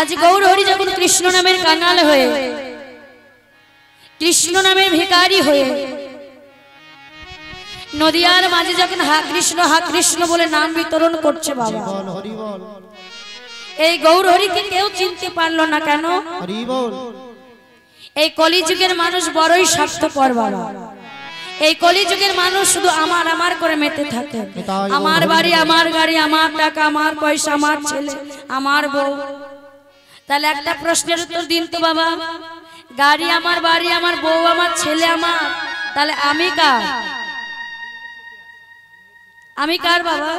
আজ গৌর হরি যখন কৃষ্ণ নামের কাঙাল হয়ে, কৃষ্ণ নামের ভিখারি হয়ে নদিয়ার মাঝে যখন হা কৃষ্ণ বলে নাম বিতরণ করছে বাবা, এই গৌর হরিকে কেউ চিনতে পারলো না কেন? এই কলিযুগের মানুষ বড়ই স্বার্থপর বাবা। এই কলিযুগের মানুষ শুধু আমার আমার করে মেতে থাকে। আমার বাড়ি, আমার গাড়ি, আমার টাকা, আমার পয়সা, আমার ছেলে, আমার বউ। তাহলে একটা প্রশ্নের উত্তর দিন তো বাবা, গাড়ি আমার, বাড়ি আমার, বউ আমার, ছেলে আমার, তাহলে আমি কার? আমি কার বাবা?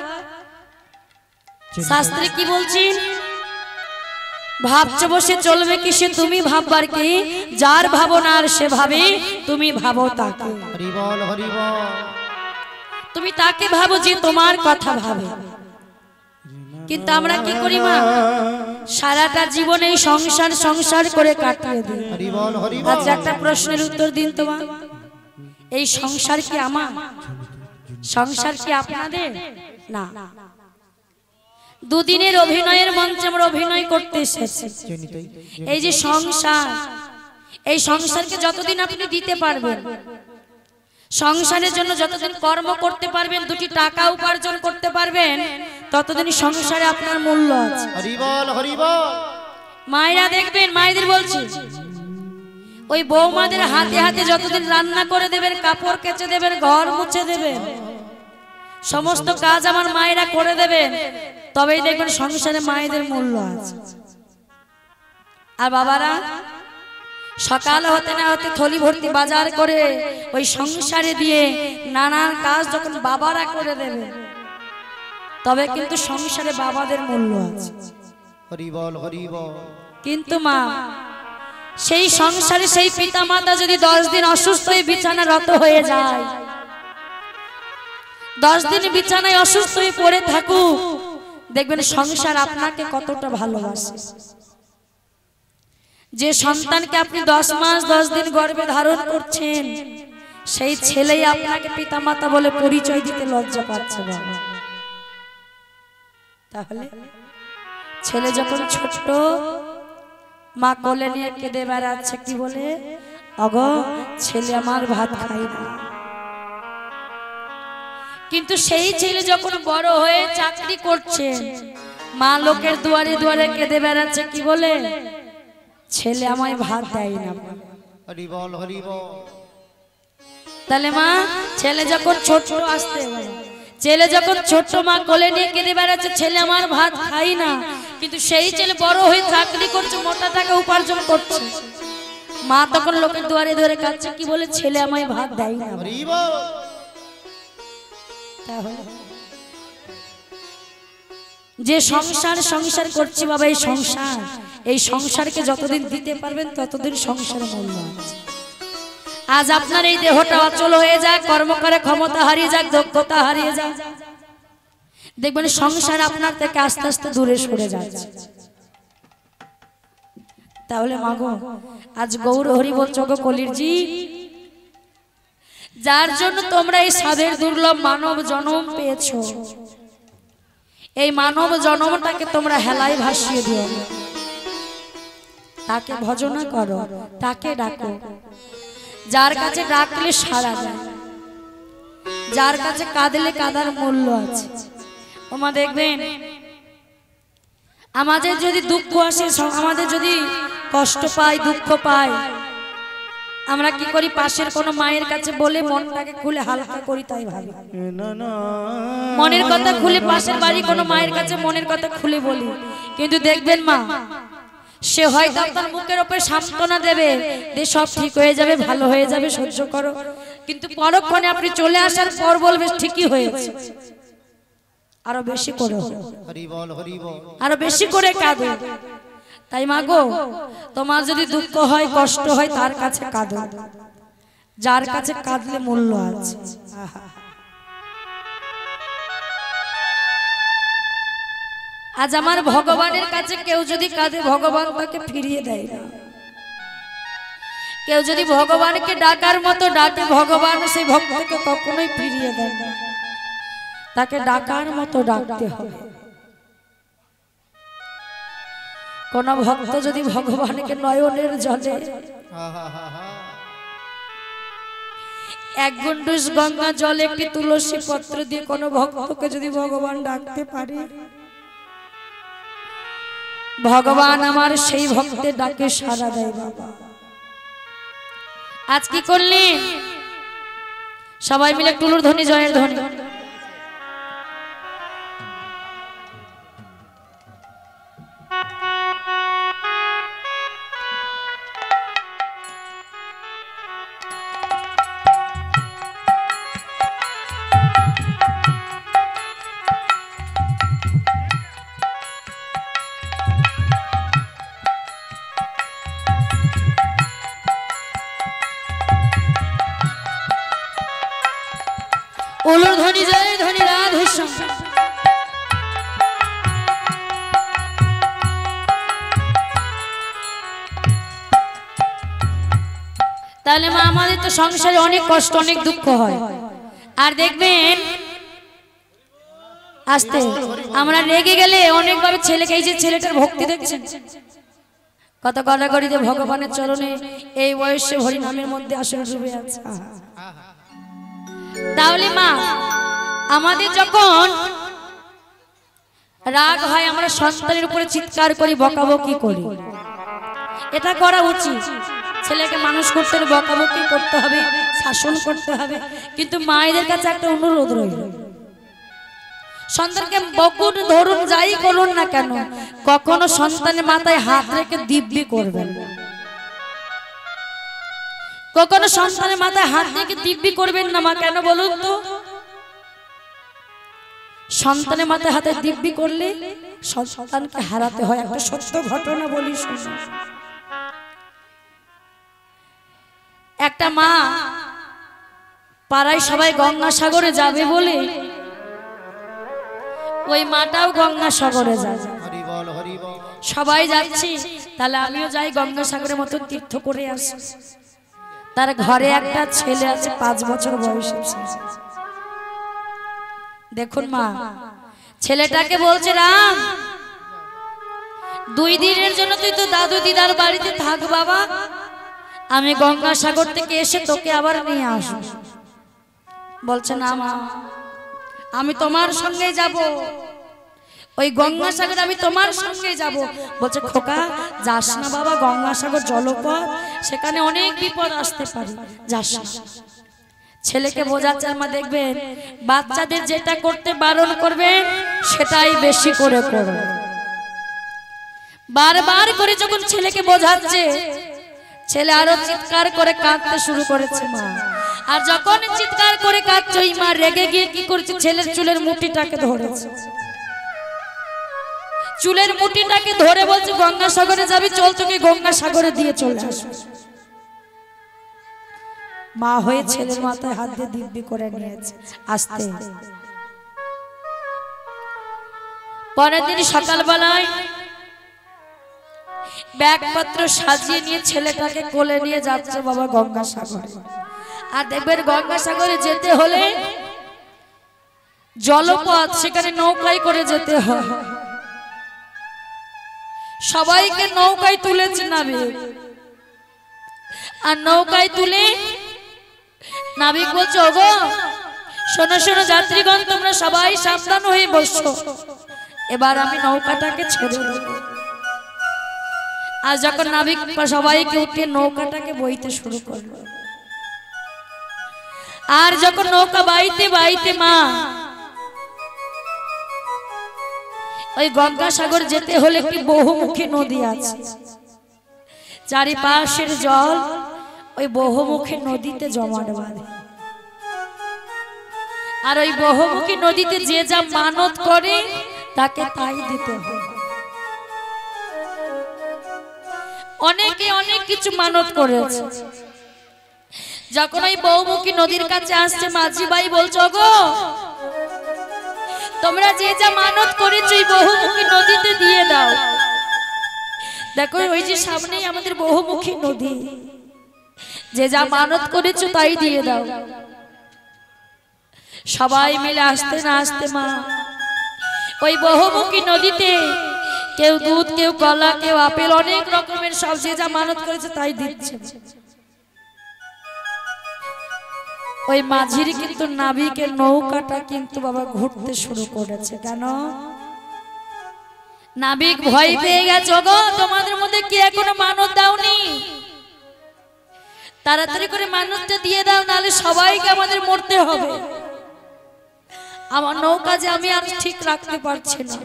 শাস্ত্রে কি বলছেন? ভাবছ বসে চলবে কি সে তুমি ভাববার কি, যার ভাবনার সে ভাবে তুমি ভাবো তাকে। হরি বল, হরি বল। তুমি তাকে ভাবো যে তোমার কথা ভাবে। কিন্তু আমরা কি করি মা, সারাটা জীবন এই সংসার সংসার করে কাটিয়ে দিই। হরি বল, হরি বল। আচ্ছা একটা প্রশ্নের উত্তর দিন তো মা, এই সংসার কি আমার? সংসার কি আপনাদের? না। দুদিনের অভিনয়ের মঞ্চে আমরা অভিনয় করতে এসেছি। এই যে সংসার, এই সংসারকে যতদিন আপনি দিতে পারবেন, সংসারের জন্য যতদিন কর্ম করতে পারবেন, দুটি টাকা উপার্জন করতে পারবেন, ততদিন সংসারে আপনার মূল্য আছে। হরি বল, হরি বল। মায়েরা দেখবেন, মায়েদের বলছি, ওই বৌমাদের হাতে হাতে যতদিন রান্না করে দেবেন, কাপড় কেচে দেবেন, ঘর মুছে দেবেন, সমস্ত কাজ আমার মায়েরা করে দেবেন, তবেই দেখবেন সংসারে মায়েদের মূল্য আছে। আর বাবারা সকাল হতে না হতে থলি ভর্তি বাজার করে ওই সংসারে দিয়ে নানান কাজ যখন বাবারা করে দেবে, তবে কিন্তু সংসারে বাবাদের মূল্য আছে। হরি বল, হরি বল। কিন্তু মা, সেই সংসারে সেই পিতা মাতা যদি 10 দিন অসুস্থ হয়ে বিছানারত হয়ে যায়, 10 দিন বিছানায় অসুস্থ হয়ে পড়ে থাকুক, দেখবেন সংসার আপনাকে কতটা ভালোবাসে। যে সন্তানকে আপনি 10 মাস 10 দিন গর্ভে ধারণ করছেন, সেই ছেলেই আপনাকে পিতামাতা বলে পরিচয় দিতে লজ্জা পাচ্ছে বাবা। তাহলে ছেলে যখন ছোট, মা কোলে নিয়ে কেঁদে বেড়াচ্ছে, কি বলে? অগো ছেলে আমার ভাত খাই না। কিন্তু সেই ছেলে যখন বড় হয়ে চাকরি করছে, মা লোকের দুয়ারে দুয়ারে কেঁদে বেড়াচ্ছে, কি বলে? ছেলে আমায় ভাত দেয় না। হরি বল, হরি বল। তাহলে মা, ছেলে যখন ছোট, আসতে ছেলে যখন ছোট, মা কোলে নিয়ে কেঁদে বেড়াচ্ছে, ছেলে আমার ভাত খাই না। কিন্তু সেই ছেলে বড় হয়ে চাকরি করছে, মোটা টাকা উপার্জন করছে, মা তখন লোকের দুয়ারে দুয়ারে কাঁদছে, কি বলে? ছেলে আমায় ভাত দেয় না। হরি বল। যে সংসার সংসার করছি বাবা, এই সংসারকে যতদিন দিতে পারবেন ততদিন সংসার মূল্য আছে। আজ আপনার এই দেহটা অচল হয়ে যায়, কর্ম করে ক্ষমতা হারিয়ে যাক, দক্ষতা হারিয়ে যায়, দেখবেন সংসার আপনার থেকে আস্তে আস্তে দূরে সরে যাচ্ছে। তাহলে মাগো, আজ গৌর হরি বলছো গো কলির জি, যার জন্য তোমরা এই সাধের দুর্লভ মানব জন্ম পেয়েছো, এই মানব জন্মটাকে তোমরা হেলায় ভাসিয়ে দিও। তাকে ভজনা করো, তাকে ডাকো, যার কাছে ডাকলে সাড়া দেয়, যার কাছে কাঁদলে কাঁদার মূল্য আছে। ওমা দেখবেন, আমাদের যদি দুঃখ আসে, আমাদের যদি কষ্ট পাই, দুঃখ পাই, আমরা কি করি? পাশের কোনো মায়ের কাছে বলে মনটাকে খুলে হালকা করি, তাই ভাবি। মনের কথা খুলে পাশের বাড়ি কোনো মায়ের কাছে মনের কথা খুলে বলি, কিন্তু দেখবেন মা, সে হয়তো আপনার মুখের উপরে সান্ত্বনা দেবে যে সব ঠিক হয়ে যাবে, ভালো হয়ে যাবে, সহ্য করো, কিন্তু পরক্ষণে আপনি চলে আসার পর বলবে ঠিকই হয়েছে, আরো বেশি করে, আরো বেশি করে কাঁদো। তাই মাগো, তোমার যদি দুঃখ হয়, কষ্ট হয়, তার কাছে কাঁদো, যার কাছে কাঁদলে মূল্য আছে। আজ আমার ভগবানের কাছে কেউ যদি কাঁদে, ভগবান তাকে ফিরিয়ে দেয় না। কেউ যদি ভগবানকে ডাকার মতো ডাকে, ভগবান সেই ভক্তকে কখনোই ফিরিয়ে দেয় না। তাকে ডাকার মতো ডাকতে হবে। কোন ভক্ত যদি ভগবানকে নয়নের জলে এক গুন্ডুস গঙ্গা জলে একটি তুলসী পত্র দিয়ে কোন ভক্তকে যদি ভগবান ডাকতে পারে, ভগবান আমার সেই ভক্তের ডাকে সাড়া দেয়। বাবা আজ কি করলেন? সবাই মিলে টুলুর ধ্বনি, জয়ের ধ্বনি। উলুর ধ্বনি, জয় ধ্বনি, রাধে শ্যাম। তাহলে মা আমাদের তো সংসারে অনেক কষ্ট, অনেক দুঃখ হয়। আর দেখবেন আস্তে আমরা রেগে গেলে অনেকভাবে ছেলেকে, এই যে ছেলেটার ভক্তি দেখছেন কত গড়াগড়িতে ভগবানের চরণে এই বয়সে হরি নামের মধ্যে আসলে ডুবে আছে। তাহলে মা আমাদের যখন রাগ হয় আমরা সন্তানের উপরে চিৎকার করি, বকাবকি করি, এটা করা উচিত। ছেলেকে মানুষ করতে হলে বকাবকি করতে হবে, শাসন করতে হবে। কিন্তু মায়েদের কাছে একটা অনুরোধ রইল, সন্তানকে বকুন, ধরুন, যাই করুন না কেন, কখনো সন্তানের মাথায় হাত রেখে দিব্যি করবেন। কখনো সন্তানের মাথায় হাত রেখে দিব্যি করবেন না মা। কেন বলুন তো? সন্তানের মাথায় হাতে দিব্যি করলে সন্তানকে হারাতে হয়। একটা সত্য ঘটনা বলি শুনুন। একটা মা পাড়ায় সবাই গঙ্গাসাগরে যাবে বলে ওই মাটাও গঙ্গাসাগরে যায়। সবাই যাচ্ছি, তাহলে আমিও যাই গঙ্গাসাগরের মতো তীর্থ করে আসি। তার ঘরে একটা ছেলে আছে 5 বছর বয়সে। দেখুন মা, ছেলেটাকে বলছে, রাম 2 দিনের জন্য তুই তো দাদু দিদার বাড়িতে থাক বাবা, আমি গঙ্গাসাগর থেকে এসে তোকে আবার নিয়ে আসব। বলছে না মা, আমি তোমার সঙ্গে যাব, ওই গঙ্গাসাগর আমি তোমার সঙ্গে যাব। বলছে খোকা যাস না বাবা, গঙ্গাসাগর জলপথ, সেখানে অনেক বিপদ আসতে পারে, যাস না। ছেলেকে বোঝাচ্ছে মা। দেখবেন বাচ্চাদের যেটা করতে বারণ করবেন সেটাই বেশি করে করবে। বারবার করে যখন ছেলেকে বোঝাচ্ছে, ছেলে আরো চিৎকার করে কাঁদতে শুরু করেছে মা। আর যখন চিৎকার করে কাঁদছে, ওই মা রেগে গিয়ে কি করছে, ছেলের চুলের মুঠিটাকে ধরেছে। চুলের মুঠিটাকে ধরে বলছে গঙ্গাসাগরে যাবি, চল তোকে গঙ্গাসাগরে দিয়ে চলে আসো। মা হয়ে ছেলের মাথায় হাত দিয়ে দিব্যি করে নিয়েছে। আস্তে পরের দিন সকালবেলায় ব্যাগপত্র সাজিয়ে নিয়ে ছেলেটাকে কোলে নিয়ে যাচ্ছে বাবা গঙ্গাসাগরে। আর দেখবেন গঙ্গাসাগরে যেতে হলে জলপথ, সেখানে নৌকায় করে যেতে হয়। সবাইকে নৌকায় তুলেছে নাবিক। আর নৌকায় তুলে নাবিক বলছে, ওগো শোনো শোনো যাত্রীগণ, তোমরা সবাই সাবধান হয়ে বসো, এবার আমি নৌকাটাকে ছেড়ে দেব। আর যখন নাবিক সবাইকে উঠিয়ে নৌকাটাকে বইতে শুরু করলো, আর যখন নৌকা বাইতে বাইতে মা ওই গঙ্গাসাগর যেতে হলে একটি বহুমুখী নদী আছে, চারিপাশের জল ওই বহুমুখী নদীতে জমাট বাঁধে। আর ওই বহুমুখী নদীতে যে যা মানত করে তাকে তাই দিতে হয়। অনেকে অনেক কিছু মানত করেছে। যখন ওই বহুমুখী নদীর কাছে আসছে, মাঝি ভাই বলছো, গো তোমরা যে যা মানত করেছো এই বহুমুখী নদীতে দিয়ে দাও। দেখো ওই যে সামনেই আমাদের বহুমুখী নদী, যে যা মানত করেছো তাই দিয়ে দাও। সবাই মিলে আসতে না আসতে মা ওই বহুমুখী নদীতে কেউ দুধ, কেউ কলা, কেউ আপেল, অনেক রকমের সব যে যা মানত করেছে তাই দিচ্ছে। ওই মাঝির কিন্তু নাবিকের নৌকাটা কিন্তু বাবা ঘুরতে শুরু করেছে। কেন? নাবিক ভয় পেয়ে গেছে, গো তোমাদের মধ্যে কে এখনো মানত দাওনি, তাড়াতাড়ি করে মানতটা দিয়ে দাও, নাহলে সবাইকে আমাদের মরতে হবে। আমার নৌকা যে আমি আর ঠিক রাখতে পারছি না।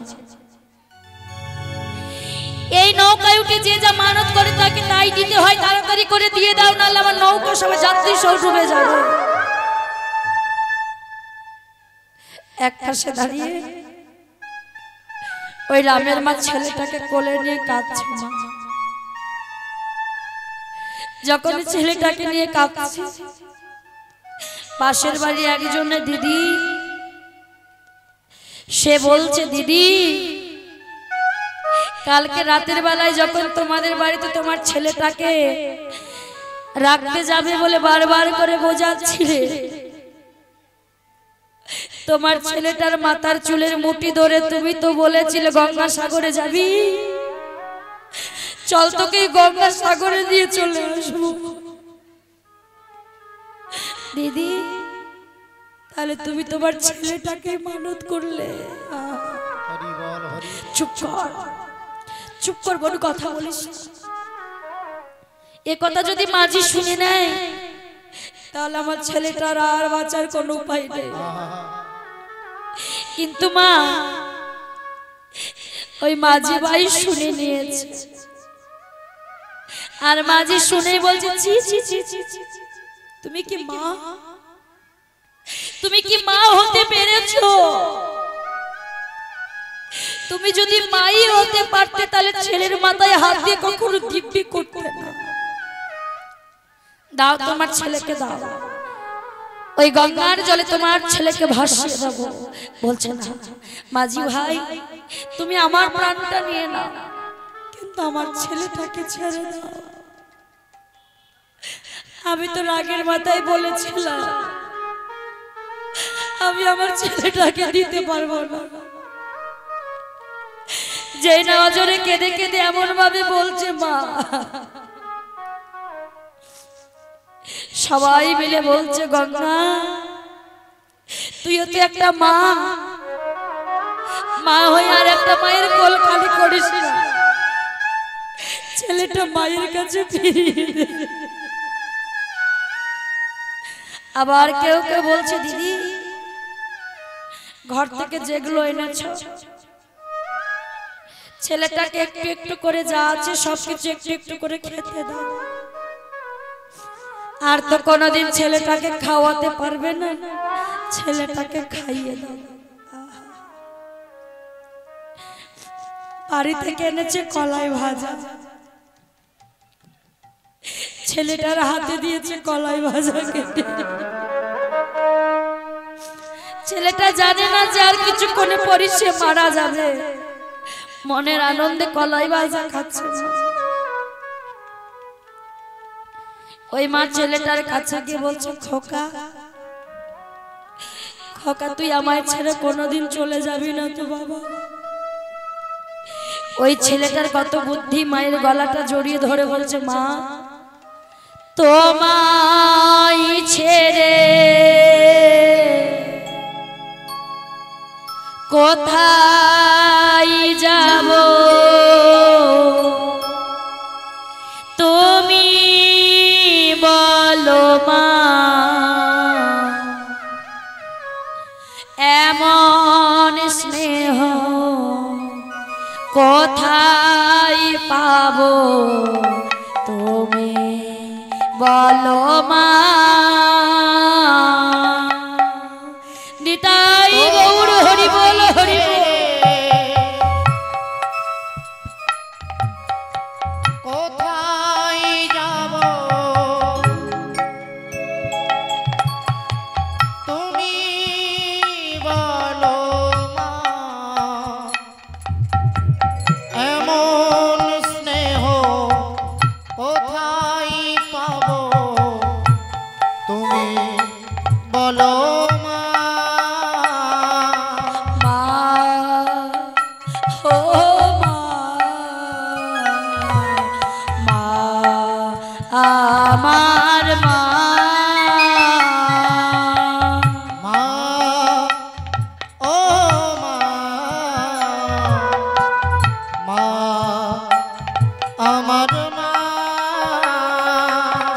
এই নৌকায় উঠে যে যা মানত করে তাকে তাই দিতে হয়, তাড়াতাড়ি করে দিয়ে দাও, নাহলে আমার নৌকা সবাই যাত্রী সব ডুবে যাবে। এক পাশে দাঁড়িয়ে ওই রামের মা ছেলেটাকে কোলে নিয়ে কাঁদছে। মা যখন ছেলেটাকে নিয়ে কাঁদছে, পাশের বাড়ি একজনের দিদি, সে বলছে, দিদি কালকে রাতের বেলায় যখন তোমাদের বাড়িতে তোমার ছেলেটাকে রাখতে যাবে বলে বারবার করে বোঝাচ্ছিলে, তোমার ছেলেটার মাথার চুলের মুঠি ধরে তুমি তো বলেছিলে গঙ্গাসাগরে যাবি, চল তোকে গঙ্গাসাগরে দিয়ে চলে আসবো। দিদি তাহলে তুমি তোমার ছেলেটাকে মানত করলে। চুপ কর, চুপ কর, বড় কথা বলিস। এ কথা যদি মাঝি শুনে নেয় তাহলে আমার ছেলেটার আর বাঁচার কোনো উপায় নেই। কিন্তু মা ওই মাঝি ভাই শুনে নিয়েছে, আর মাঝি শুনেই বলছে, ছি ছি ছি ছি, তুমি কি মা? তুমি কি মা হতে পেরেছো? তুমি যদি মাই হতে পারতে তাহলে ছেলের মাথায় হাত দিয়ে কখনো দিব্যি করতে না। দাও তোমার ছেলেকে দাও, ওই গঙ্গার জলে তোমার ছেলেকে ভাসিয়ে দেবো। বলছে না মাঝি ভাই, তুমি আমার প্রাণটা নিয়ে নাও, কিন্তু আমার ছেলেটাকে ছেড়ে দাও। আমি তো রাগের মাথায় বলেছিলাম আমি আমার ছেলেটাকে দিতে পারবো না। যে নজরে কেঁদে কেঁদে এমন ভাবে বলছে মা, সবাই মিলে বলছে গঙ্গা তুইও তো একটা মা, মা হয়ে আর একটা মায়ের কোল খালি করিস না, ছেলেটা মায়ের কাছে ফিরিয়ে দে। আবার কেউ কেউ বলছে দিদি ঘর থেকে যেগুলো এনেছো ছেলেটাকে একটু একটু করে যা আছে সবকিছু একটু একটু করে খেতে দাও, আর তো কোনোদিন ছেলেটাকে খাওয়াতে পারবে না, ছেলেটাকে খাইয়ে দাও। বাড়ি থেকে এনেছে কলাই ভাজা, ছেলেটার হাতে দিয়েছে কলাই ভাজা কেটে। ছেলেটা জানে না যে আর কিছুক্ষণে পরই সে মারা যাবে, মনের আনন্দে কলাই ভাজা খাচ্ছে। ওই মা ছেলেটার কাছে গিয়ে বলছে, খোকা খোকা তুই আমায় ছেড়ে কোনোদিন চলে যাবি না তো বাবা। ওই ছেলেটার কত বুদ্ধি, মায়ের গলাটা জড়িয়ে ধরে বলছে, মা তোমায় ছেড়ে কোথায় যাব, তুমি বলো মা, এমন স্নেহ কোথায় পাবো, তুমি বলো মা। নিতাই গৌর হরি বল হরি বল। কোথায় যাব তুমি বলো মা, এমন স্নেহ কোথায় পাবো, তুমি আমার মা মা ও মা মা আমার মা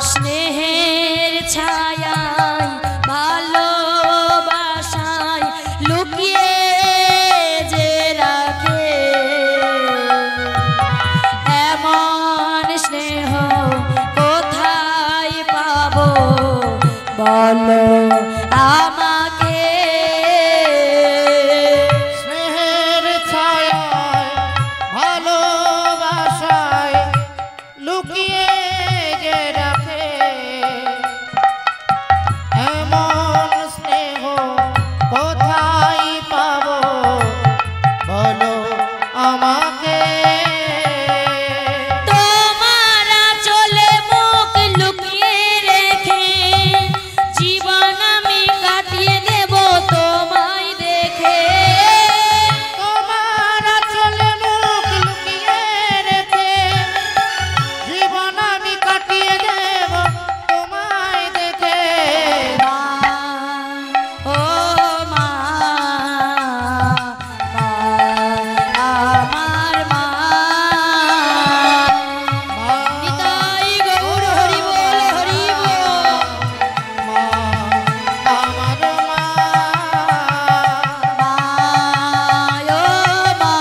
স্নেহের ছায়ায় ভালোবাসায় লুকিয়ে যে রাখে এমন স্নেহ কোথায় পাবো বলো আমাকে স্নেহের ছায়ায় ভালোবাসায় লুকিয়ে যে রাখে এমন স্নেহ কোথায় পাবো বলো আমাকে তোমারা চলে মুখ লুকিয়ে রেখে জীবন আমি কাটিয়ে দেব তোমায় দেখে তোমার চলে মুখ লুকিয়ে রেখে জীবন আমি কাটিয়ে দেব তোমায় দেখে মা ও মা মা আমার মা নিতাই গৌর হরি বল হরি বল মা আমার মা মা ও মা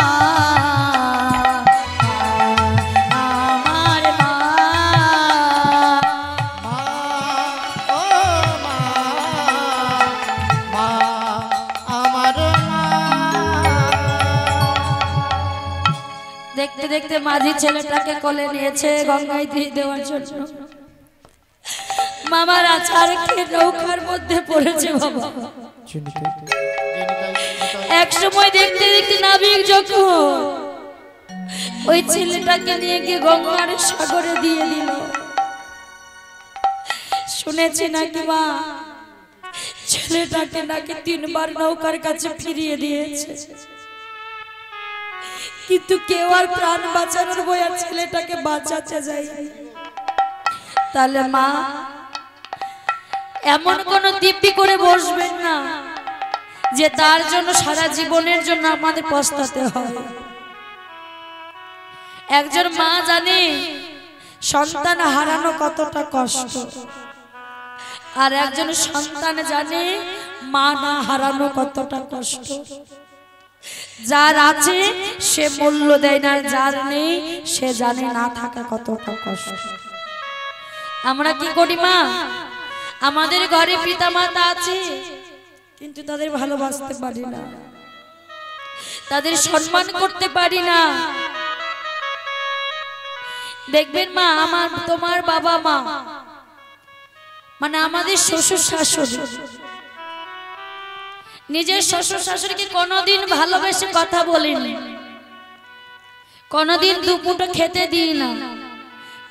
আমার মা মা ও মা মা আমার মা দেখতে দেখতে মাঝি ছেলেটাকে কোলে নিয়েছে গঙ্গায় দিয়ে দেওয়ার জন্য মামার আচার খেয়ে নৌকার মধ্যে পড়েছে বাবা এক সময় দেখতে দেখতে নাবিক যখন ওই ছেলেটাকে নিয়ে গিয়ে গঙ্গার সাগরে দিয়ে দিল শুনেছি নাকি মা ছেলেটাকে নাকি 3 বার নৌকার কাছে ফিরিয়ে দিয়েছে কিন্তু কেউ আর প্রাণ বাঁচানোর বয়া ছেলেটাকে বাঁচাতে যায় তাহলে মা এমন কোন দিব্যি করে বসবেন না যে তার জন্য সারা জীবনের জন্য আমাদের পস্তাতে হয় একজন মা জানে সন্তান হারানো কতটা কষ্ট আর একজন সন্তান জানে মা না হারানো কতটা কষ্ট যার আছে সে মূল্য দেয় না যার নেই সে জানে না থাকা কতটা কষ্ট আমরা কি করি মা আমাদের ঘরে পিতামাতা আছে কিন্তু তাদের ভালোবাসতে পারি না তাদের সম্মান করতে পারি না দেখবেন মা আমার তোমার বাবা মা মানে আমাদের শ্বশুর শাশুড়ি নিজের শ্বশুর শাশুড়িকে কোনোদিন ভালোবেসে কথা বলিনি কোনোদিন দুপুটো খেতে দিই না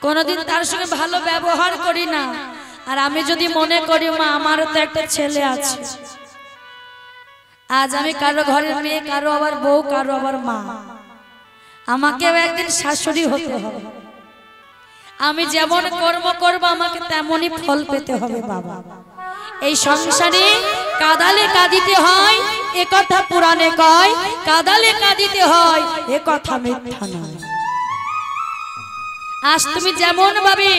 কোনোদিন তার সঙ্গে ভালো ব্যবহার করি না আর আমি যদি মনে করি মা আমারও তো একটা ছেলে আছে আজ আমি কারো ঘরের মেয়ে কারো আবার বউ কারো আবার মা আমাকেও একদিন শাশুড়ি হতে হবে আমি যেমন কর্ম করব আমাকে তেমনই ফল পেতে হবে বাবা এই সংসারে কাদালে কাঁদিতে হয় এ কথা পুরাণে কয় কাদালে কাঁদিতে হয় এ কথা মিথ্যা নয় আজ তুমি যেমন ভাবে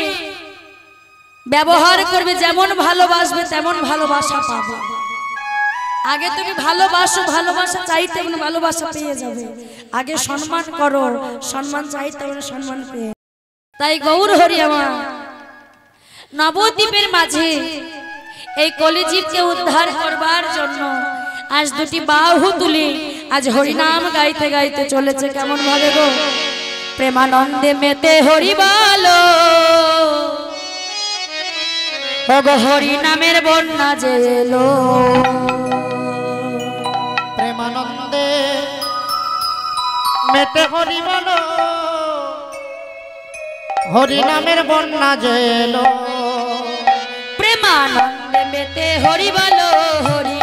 ব্যবহার করবে যেমন ভালোবাসবে তেমন ভালোবাসা পাবে আগে তুমি ভালোবাসো ভালোবাসা চাইতে মানে ভালোবাসা পেয়ে যাবে আগে সম্মান করো সম্মান চাইতে মানে সম্মান পেয়ে তাই গৌর হরি আমার নবদ্বীপের মাঝে এই কলিজীবকে উদ্ধার করবার জন্য আজ দুটি বাহু তুলে আজ হরিনাম গাইতে গাইতে চলেছে কেমন ভাবে গো প্রেমানন্দে মেতে হরি বলো ওগো হরি নামের বন্যা যে এলো প্রেমানন্দে মেতে হরি বলো হরি নামের বন্যা যে এলো প্রেমানন্দে মেতে হরি বলো হরি